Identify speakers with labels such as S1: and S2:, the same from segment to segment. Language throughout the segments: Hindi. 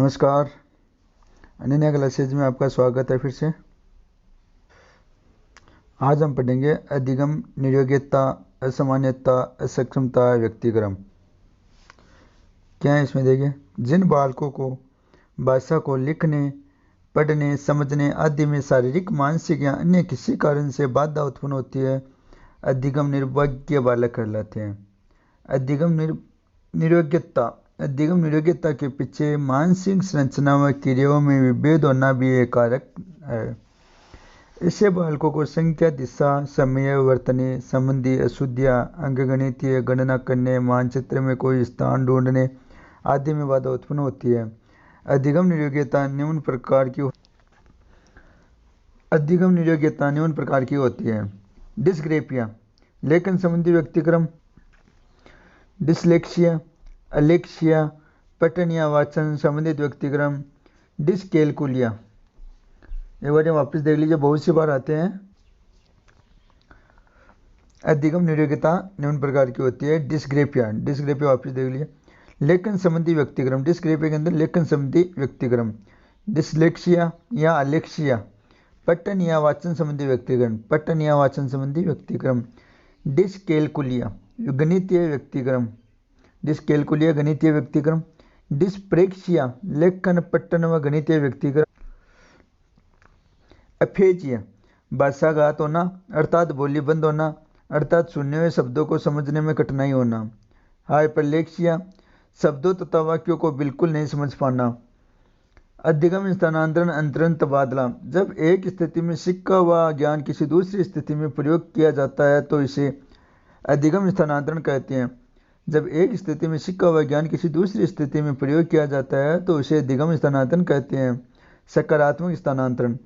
S1: नमस्कार। अनन्या क्लासेज में आपका स्वागत है फिर से। आज हम पढ़ेंगे अधिगम, नियोग्यता, असामान्यता, असक्षमता, व्यक्तिक्रम। क्या है इसमें देखिए, जिन बालकों को भाषा को लिखने, पढ़ने, समझने आदि में शारीरिक, मानसिक या अन्य किसी कारण से बाधा उत्पन्न होती है, अधिगम निर्भाग्य बालक कहलाते हैं। अधिगम नियोग्यता के पीछे मानसिक संरचना व क्रियाओं में विभेद होना भी एक कारक है। इससे बालकों को संख्या, दिशा, समय, वर्तनी संबंधी अशुद्धियाँ, अंकगणितीय गणना करने, मानचित्र में कोई स्थान ढूंढने आदि में बाधा उत्पन्न होती है। अधिगम नियोग्यता निम्न प्रकार की होती है। डिस्ग्रेफिया, लेखन संबंधी व्यक्तिक्रम, डिसलेक्सिया, अलेक्सिया, पठन या वाचन संबंधित व्यक्तिक्रम, डिसकैलकुलिया। एक बार वापस देख लीजिए, बहुत सी बार आते हैं। अधिगम नियोग्यता निम्न प्रकार की होती है। डिस्ग्रेफिया वापस देख लीजिए। लेखन संबंधी व्यक्तिक्रम, डिस्ग्रेफिया के अंदर लेखन संबंधी व्यक्तिक्रम। डिसलेक्सिया या अलेक्सिया, पठन या वाचन संबंधी व्यक्तिक्रम। डिसकैलकुलिया, गणितीय व्यक्तिक्रम। डिस्प्रेक्सिया, लेखन, पठन व गणितीय व्यक्तिक्रम। अफेजिया, भाषाघात होना अर्थात बोली बंद होना, अर्थात सुने हुए शब्दों को समझने में कठिनाई होना। हाइपरलेक्सिया, शब्दों तथा वाक्यों को बिल्कुल नहीं समझ पाना। अधिगम स्थानांतरण, अंतरण तबादला, जब एक स्थिति में सीखा हुआ ज्ञान किसी दूसरी स्थिति में प्रयोग किया जाता है तो इसे अधिगम स्थानांतरण कहते हैं। जब एक स्थिति में सीखा हुआ ज्ञान किसी दूसरी स्थिति में प्रयोग किया जाता है तो उसे अधिगम स्थानांतरण कहते हैं। सकारात्मक स्थानांतरण,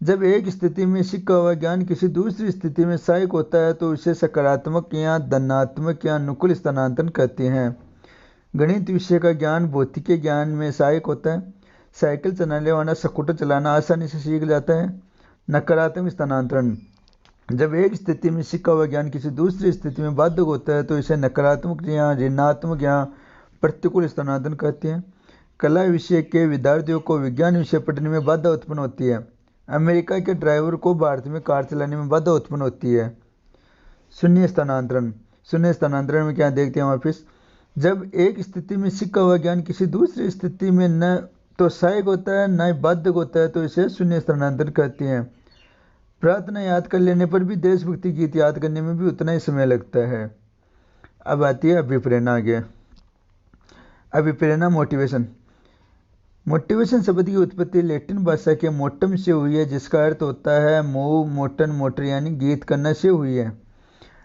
S1: जब एक स्थिति में सीखा हुआ ज्ञान किसी दूसरी स्थिति में सहायक होता है तो उसे सकारात्मक या धनात्मक या अनुकूल स्थानांतरण कहते हैं। गणित विषय का ज्ञान भौतिकी ज्ञान में सहायक होता है। साइकिल चलाने वाला स्कूटर चलाना आसानी से सीख जाता है। नकारात्मक स्थानांतरण, जब एक स्थिति में सीखा हुआ ज्ञान किसी दूसरी स्थिति में बाधक होता है तो इसे नकारात्मक या ऋणात्मक या प्रतिकूल स्थानांतरण कहते हैं। कला विषय के विद्यार्थियों को विज्ञान विषय पढ़ने में बाधा उत्पन्न होती है। अमेरिका के ड्राइवर को भारत में कार चलाने में बाधा उत्पन्न होती है। शून्य स्थानांतरण में क्या देखते हैं वापिस, जब एक स्थिति में सीखा हुआ ज्ञान किसी दूसरी स्थिति में न तो सहायक होता है न ही बाधक होता है तो इसे शून्य स्थानांतरण कहते हैं। प्रार्थना याद कर लेने पर भी देशभक्ति गीत याद करने में भी उतना ही समय लगता है। अब आती है अभिप्रेरणा। आगे अभिप्रेरणा, मोटिवेशन शब्द की उत्पत्ति लैटिन भाषा के मोटम से हुई है, जिसका अर्थ होता है मूव, मोटन, मोटर यानी गीत करना से हुई है।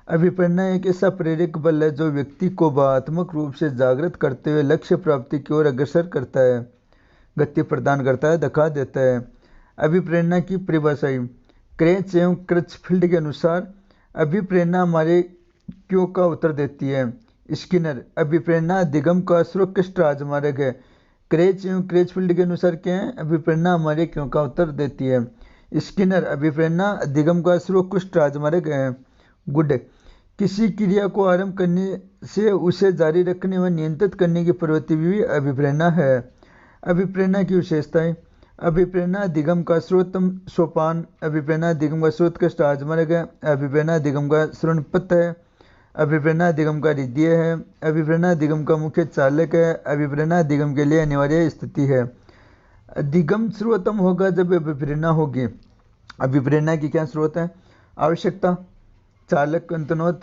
S1: अभिप्रेरणा एक ऐसा प्रेरक बल है जो व्यक्ति को भावनात्मक रूप से जागृत करते हुए लक्ष्य प्राप्ति की ओर अग्रसर करता है, गति प्रदान करता है, दिखा देता है। अभिप्रेरणा की परिभाषा क्रेच एवं क्रचफील्ड के अनुसार अभिप्रेरणा हमारे क्यों का उत्तर देती है। स्किनर, अभिप्रेरणा अधिगम का सर्वोत्कृष्ट राजमार्ग है। क्रेच एवं क्रचफील्ड के अनुसार क्या है, अभिप्रेरणा हमारे क्यों का उत्तर देती है। स्किनर, अभिप्रेरणा अधिगम का सर्वोत्कृष्ट राजमार्ग है। गुड, किसी क्रिया को आरंभ करने से उसे जारी रखने व नियंत्रित करने की प्रवृत्ति भी अभिप्रेरणा है। अभिप्रेरणा की विशेषताएं, अभिप्रेरणा अधिगम का सर्वोत्तम सोपान, अभिप्रेरणा अधिगम का सर्वोत्कृष्ट राजमार्ग है, अभिप्रेरणा अधिगम का शरणपथ है, अभिप्रेरणा अधिगम का हृदय है, अभिप्रेरणा अधिगम का मुख्य चालक है, अभिप्रेरणा अधिगम के लिए अनिवार्य स्थिति है। अधिगम सर्वोत्तम होगा जब अभिप्रेरणा होगी। अभिप्रेरणा की क्या स्रोत है, आवश्यकता, चालक, अंतर्नोद।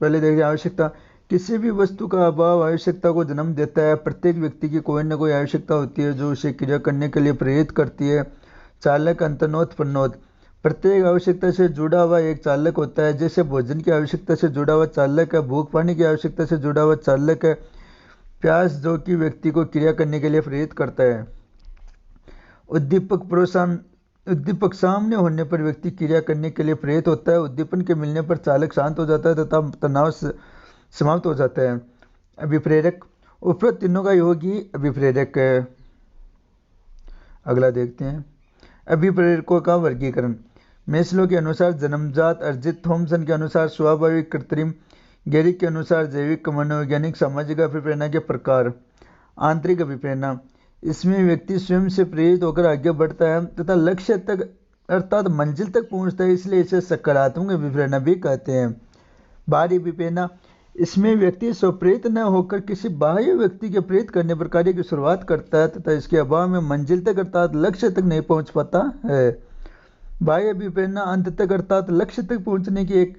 S1: पहले देखिए आवश्यकता, किसी भी वस्तु का अभाव आवश्यकता को जन्म देता है। प्रत्येक व्यक्ति की कोई न कोई आवश्यकता होती है जो उसे क्रिया करने के लिए प्रेरित करती है। चालक, अंतर्नोद, प्रनोद, प्रत्येक आवश्यकता से जुड़ा हुआ एक चालक होता है। जैसे भोजन की आवश्यकता से जुड़ा हुआ चालक है, भूख पानी की आवश्यकता से जुड़ा हुआ चालक है, प्यास जो कि व्यक्ति को क्रिया करने के लिए प्रेरित करता है। उद्दीपक, प्रोत्साहन, उद्दीपक सामने होने पर व्यक्ति क्रिया करने के लिए प्रेरित होता है। उद्दीपन के मिलने पर चालक शांत हो जाता है तथा तनाव समाप्त हो जाता है। अभिप्रेरक, उपरोक्त तीनों का योग ही अभिप्रेरक है। अगला देखते हैं अभिप्रेरकों का वर्गीकरण। मेस्लो के अनुसार जन्मजात अर्जित, थॉमसन के अनुसार स्वाभाविक कृत्रिम, गेरिक के अनुसार जैविक मनोवैज्ञानिक सामाजिक अभिप्रेरणा के प्रकार। आंतरिक अभिप्रेरणा, इसमें व्यक्ति स्वयं से प्रेरित होकर आगे बढ़ता है तथा लक्ष्य तक अर्थात मंजिल तक पहुंचता है, इसलिए इसे सकारात्मक विप्रेरणा भी कहते हैं। बाहरी विप्रेरणा, इसमें व्यक्ति स्वप्रेरित न होकर किसी बाह्य व्यक्ति के प्रेरित करने पर कार्य की शुरुआत करता है तथा इसके अभाव में मंजिल तक अर्थात लक्ष्य तक नहीं पहुंच पाता है। बाह्य विप्रेरणा अंत तक अर्थात लक्ष्य तक पहुंचने की एक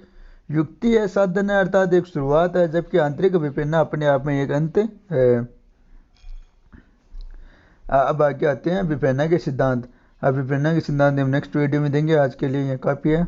S1: युक्ति है, साधन है अर्थात एक शुरुआत है, जबकि आंतरिक विप्रेरणा अपने आप में एक अंत है। अब आगे आते हैं विप्रेरणा के सिद्धांत। अब विप्रेरणा के सिद्धांत हम नेक्स्ट वीडियो में देंगे, आज के लिए यह काफ़ी है।